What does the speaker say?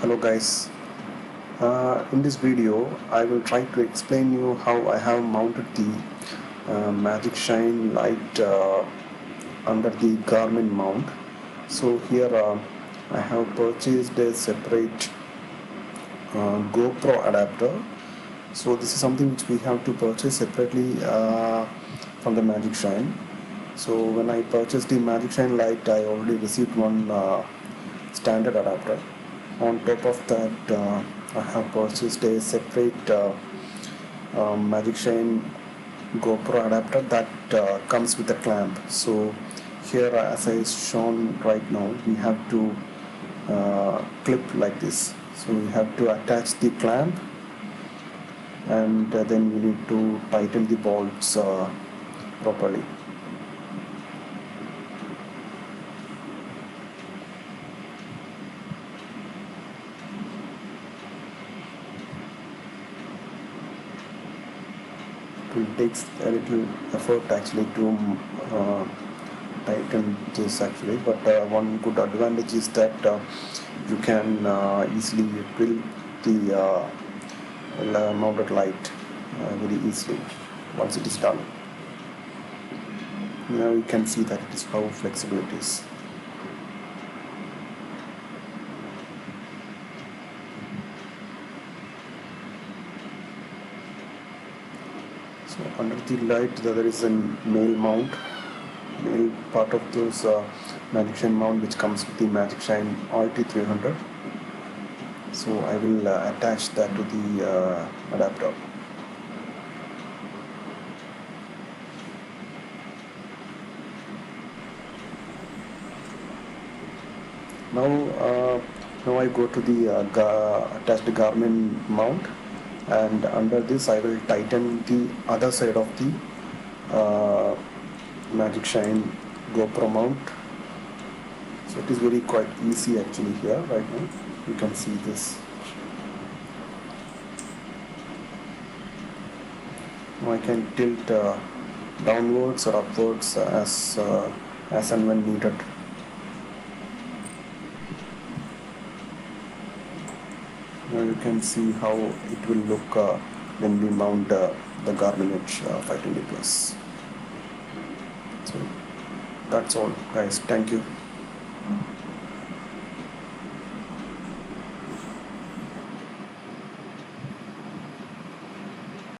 Hello guys, in this video I will try to explain you how I have mounted the Magic Shine light under the Garmin mount. So here I have purchased a separate GoPro adapter. So this is something which we have to purchase separately from the Magic Shine. So when I purchased the Magic Shine light, I already received one standard adapter. On top of that, I have purchased a separate Magic Shine GoPro adapter that comes with a clamp. So here, as I shown right now, we have to clip like this. So we have to attach the clamp, and then we need to tighten the bolts properly. It will take a little effort actually to tighten this actually, but one good advantage is that you can easily drill the mounted light very easily once it is done. Now you can see that it is how flexible it is. So under the light there is a male mount, male part of those Magic Shine mount which comes with the Magic Shine Alty 300. So I will attach that to the adapter. Now I go to the attached Garmin mount, and under this I will tighten the other side of the Magic Shine GoPro mount. So it is very quite easy actually here right now. You can see this. Now I can tilt downwards or upwards as and when needed. Now you can see how it will look when we mount the Garmin Edge 520 Plus. So that's all guys, thank you.